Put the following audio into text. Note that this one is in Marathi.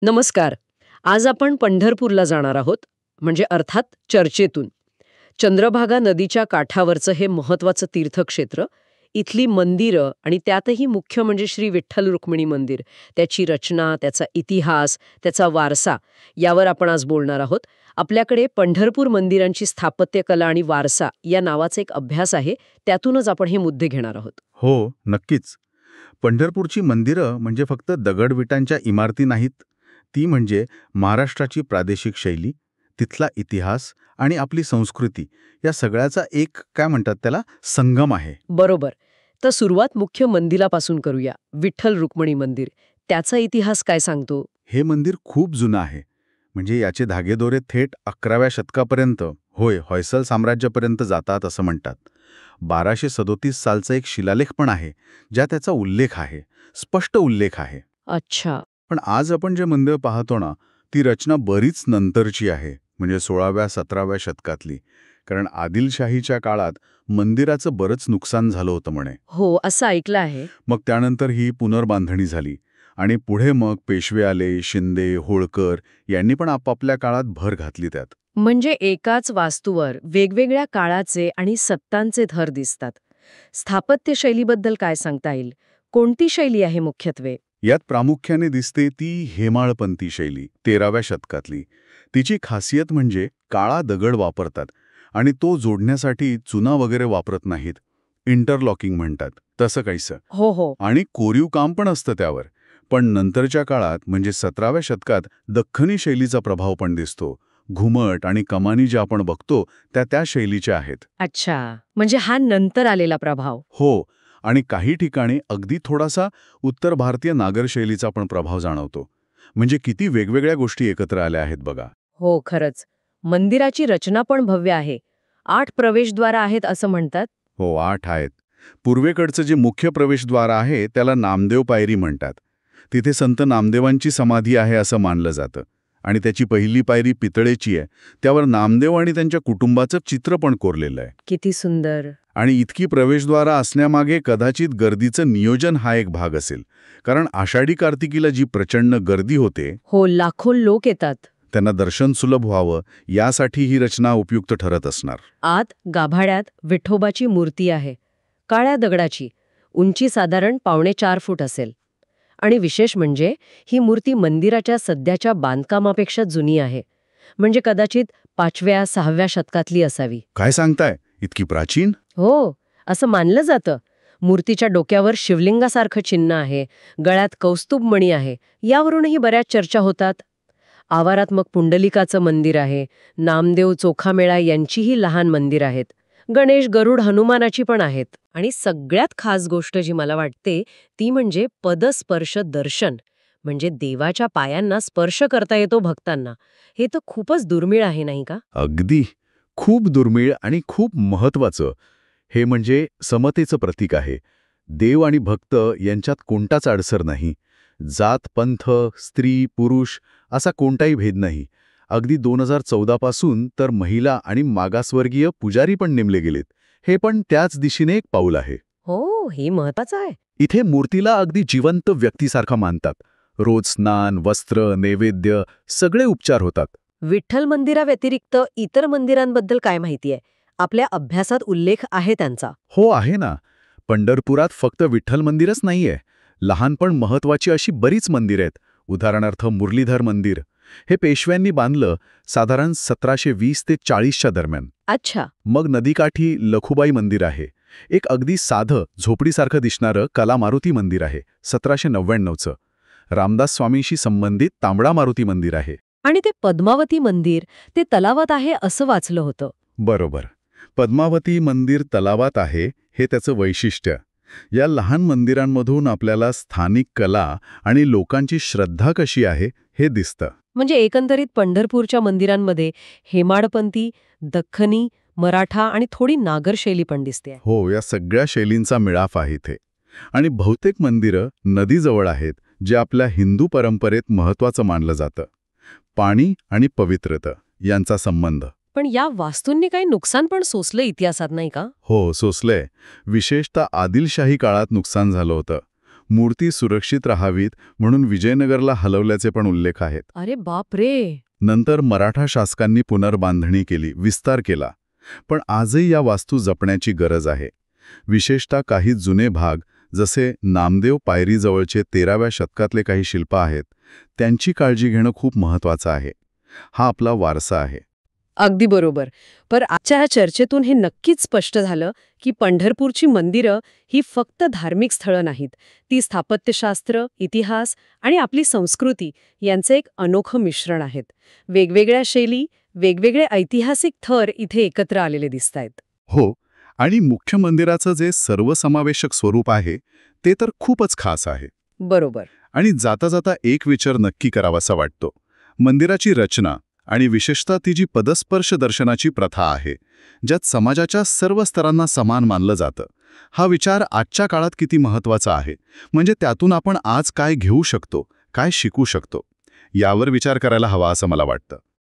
नमस्कार. आज आपण पंढरपूरला जाणार आहोत, म्हणजे अर्थात चर्चेतून. चंद्रभागा नदीच्या काठावरचं हे महत्वाचं तीर्थक्षेत्र, इथली मंदिरं आणि त्यातही मुख्य म्हणजे श्री विठ्ठल रुक्मिणी मंदिर, त्याची रचना, त्याचा इतिहास, त्याचा वारसा, यावर आपण आज बोलणार आहोत. आपल्याकडे पंढरपूर मंदिरांची स्थापत्यकला आणि वारसा या नावाचा एक अभ्यास आहे, त्यातूनच आपण हे मुद्दे घेणार आहोत. हो, नक्कीच. पंढरपूरची मंदिरं म्हणजे फक्त दगडविटांच्या इमारती नाहीत. ती म्हणजे महाराष्ट्राची प्रादेशिक शैली, तिथला इतिहास आणि आपली संस्कृती या सगळ्याचा एक काय म्हणतात त्याला संगम आहे. बरोबर. तर सुरुवात मुख्य मंदिरापासून करूया. विठ्ठल रुक्मिणी मंदिर, त्याचा इतिहास काय सांगतो? हे मंदिर खूप जुनं आहे. म्हणजे याचे धागेदोरे थेट 11व्या शतकापर्यंत, होयसल साम्राज्यापर्यंत जातात असं म्हणतात. 1237 सालचा एक शिलालेख पण आहे, ज्यात त्याचा उल्लेख आहे, स्पष्ट उल्लेख आहे. अच्छा. पण आज आपण जे मंदिर पाहतो ना, ती रचना बरीच नंतरची आहे, म्हणजे 16व्या-17व्या शतकातली. कारण आदिलशाहीच्या काळात मंदिराचं बरंच नुकसान झालं होतं म्हणे. हो, असं ऐकलं आहे. मग त्यानंतर ही पुनर्बांधणी झाली आणि पुढे मग पेशवे आले, शिंदे, होळकर यांनी पण आपापल्या काळात भर घातली त्यात. म्हणजे एकाच वास्तूवर वेगवेगळ्या काळाचे आणि सत्तांचे थर दिसतात. स्थापत्य शैलीबद्दल काय सांगता येईल? कोणती शैली आहे मुख्यत्वे? यात प्रामुख्याने दिसते ती हेमाळपंथी शैली, 13व्या शतकातली. तिची खासियत म्हणजे काळा दगड वापरतात आणि तो जोडण्यासाठी चुना वगैरे वापरत नाहीत. इंटरलॉकिंग म्हणतात तसं काहीसं. हो हो. आणि कोरीव काम पण असतं त्यावर. पण नंतरच्या काळात म्हणजे 17व्या शतकात दख्खनी शैलीचा प्रभाव पण दिसतो. घुमट आणि कमानी ज्या आपण बघतो त्या शैलीच्या आहेत. अच्छा, म्हणजे हा नंतर आलेला प्रभाव. हो, आणि काही ठिकाणी अगदी थोडासा उत्तर भारतीय नागर शैलीचा पण प्रभाव जाणवतो. म्हणजे किती वेगवेगळ्या गोष्टी एकत्र आल्या आहेत बघा. हो, खरंच. मंदिराची रचना पण भव्य आहे. 8 प्रवेशद्वार आहेत असं म्हणतात. हो, 8 आहेत. पूर्वेकडचं जे मुख्य प्रवेशद्वार आहे त्याला नामदेव पायरी म्हणतात. तिथे संत नामदेवांची समाधी आहे असं मानलं जातं. आणि त्याची पहिली पायरी पितळेची आहे. त्यावर नामदेव आणि त्यांच्या कुटुंबाचं चित्र पण कोरलेलं आहे. किती सुंदर. आणि इतकी प्रवेशद्वारा असण्यामागे कदाचित गर्दीचं नियोजन हा एक भाग असेल. कारण आषाढी कार्तिकीला जी प्रचंड गर्दी होते, हो, लाखो लोक येतात. त्यांना दर्शन सुलभ व्हावं यासाठी ही रचना उपयुक्त ठरत असणार. आत गाभाड्यात विठोबाची मूर्ती आहे, काळ्या दगडाची. उंची साधारण 4.25 फूट असेल. आणि विशेष म्हणजे ही मूर्ती मंदिराच्या सध्याच्या बांधकामापेक्षा जुनी आहे. म्हणजे कदाचित 5व्या-6व्या शतकातली असावी. काय सांगताय? इतकी प्राचीन? हो, असं मानलं जातं. मूर्तीच्या डोक्यावर शिवलिंगासारखं चिन्ह आहे, गळ्यात कौस्तुभमणी आहे. यावरूनही बऱ्याच चर्चा होतात. आवारात मग पुंडलिकाचं मंदिर आहे, नामदेव, चोखामेळा यांचीही लहान मंदिर आहेत. गणेश, गरुड, हनुमानाची पण आहेत. आणि सगळ्यात खास गोष्ट जी मला वाटते ती म्हणजे पदस्पर्श दर्शन. म्हणजे देवाच्या पायांना स्पर्श करता येतो भक्तांना. हे तर खूपच दुर्मिळ आहे, नाही का? अगदी. खूप दुर्मिळ आणि खूप महत्वाचं. हे म्हणजे समतेचं प्रतीक आहे. देव आणि भक्त यांच्यात कोणताच अडसर नाही. जात, पंथ, स्त्री, पुरुष असा कोणताही भेद नाही. अगदी 2014 पासून तर महिला आणि मागासवर्गीय पुजारी पण नेमले गेलेत. हे पण त्याच दिशेने एक पाऊल आहे. हो, हे महत्वाचं आहे. इथे मूर्तीला अगदी जिवंत व्यक्तीसारखा मानतात. रोज स्नान, वस्त्र, नैवेद्य सगळे उपचार होतात. विठ्ठल मंदिराव्यतिरिक्त इतर मंदिरांबद्दल काय माहिती आहे? आपल्या अभ्यासात उल्लेख आहे त्यांचा. हो, आहे ना. पंढरपुरात फक्त विठ्ठल मंदिरच नाहीये. लहान पण महत्वाची अशी बरीच मंदिर आहेत. उदाहरणार्थ मुरलीधर मंदिर. हे पेशव्यांनी बांधलं साधारण 1720 ते 40च्या दरम्यान. अच्छा. मग नदीकाठी लखुबाई मंदिर आहे. एक अगदी साधं झोपडीसारखं दिसणारं कला मारुती मंदिर आहे, 1799चं. रामदास स्वामींशी संबंधित तांबडा मारुती मंदिर आहे. आणि ते पद्मावती मंदिर, ते तलावात आहे असं वाचलं होतं. बरोबर. पद्मावती मंदिर तलावात आहे हे त्याचं वैशिष्ट्य. या लहान मंदिरांमधून आपल्याला स्थानिक कला आणि लोकांची श्रद्धा कशी आहे हे दिसतं. म्हणजे एकंदरीत पंढरपूरच्या मंदिरांमध्ये हेमाडपंथी, दख्खनी, मराठा आणि थोडी नागर शैली पण दिसते. हो, या सगळ्या शैलींचा मिळाफ आहे इथे. आणि बहुतेक मंदिरं नदीजवळ आहेत, जे आपल्या हिंदू परंपरेत महत्त्वाचं मानलं जातं. पाणी आणि पवित्रता यांचा संबंध. पण या वास्तूंनी काही नुकसान पण सोसलं इतिहासात, नाही का? हो, सोसलंय. विशेषतः आदिलशाही काळात नुकसान झालं होतं. मूर्ती सुरक्षित राहावीत म्हणून विजयनगरला हलवल्याचे पण उल्लेख आहेत. अरे बाप रे. नंतर मराठा शासकांनी पुनर्बांधणी केली, विस्तार केला. पण आजही या वास्तू जपण्याची गरज आहे. विशेषतः काही जुने भाग, जसे नामदेव पायरीजवळचे 13व्या शतकातले काही शिल्प आहेत, त्यांची काळजी घेणं खूप महत्त्वाचं आहे. हा आपला वारसा आहे. अगदी बरोबर. पण आजच्या ह्या चर्चेतून हे नक्कीच स्पष्ट झालं की पंढरपूरची मंदिरं ही फक्त धार्मिक स्थळं नाहीत. ती स्थापत्यशास्त्र, इतिहास आणि आपली संस्कृती यांचं एक अनोखं मिश्रण आहेत. वेगवेगळ्या शैली, वेगवेगळे ऐतिहासिक थर इथे एकत्र आलेले दिसतायत. हो, आणि मुख्य मंदिराचं जे सर्वसमावेशक स्वरूप आहे ते तर खूपच खास आहे. बरोबर. आणि जाता जाता एक विचार नक्की करावासा वाटतो. मंदिराची रचना आणि विशेषतः ती जी पदस्पर्श दर्शनाची प्रथा आहे, ज्यात समाजाच्या सर्व स्तरांना समान मानलं जातं, हा विचार आजच्या काळात किती महत्त्वाचा आहे. म्हणजे त्यातून आपण आज काय घेऊ शकतो, काय शिकू शकतो, यावर विचार करायला हवा असं मला वाटतं.